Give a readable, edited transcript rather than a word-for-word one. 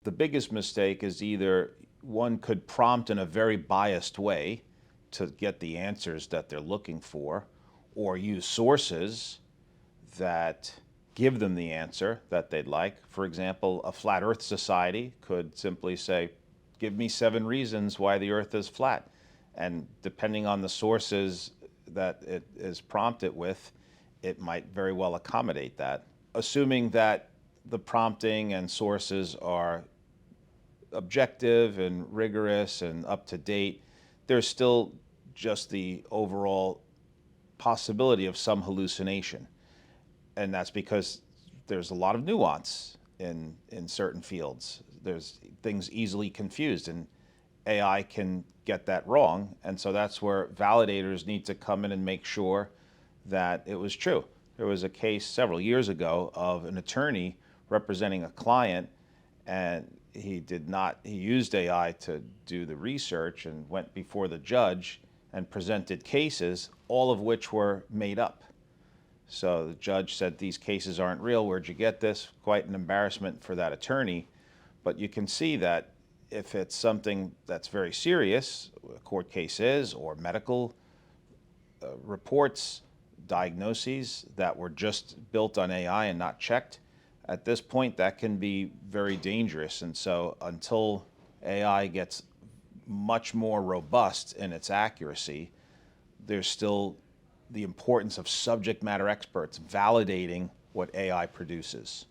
The biggest mistake is either one could prompt in a very biased way to get the answers that they're looking for, or use sources that give them the answer that they'd like. For example, a flat Earth society could simply say, give me 7 reasons why the Earth is flat. And depending on the sources that it is prompted with, it might very well accommodate that. Assuming that the prompting and sources are objective and rigorous and up to date, there's still just the overall possibility of some hallucination. And that's because there's a lot of nuance in certain fields. There's things easily confused, and AI can get that wrong. And so that's where validators need to come in and make sure that it was true. There was a case several years ago of an attorney representing a client, and he used AI to do the research and went before the judge and presented cases, all of which were made up. So the judge said, these cases aren't real. Where'd you get this? Quite an embarrassment for that attorney. But you can see that if it's something that's very serious, a court case is, or medical reports, diagnoses that were just built on AI and not checked, at this point that can be very dangerous. And so until AI gets much more robust in its accuracy, there's still the importance of subject matter experts validating what AI produces.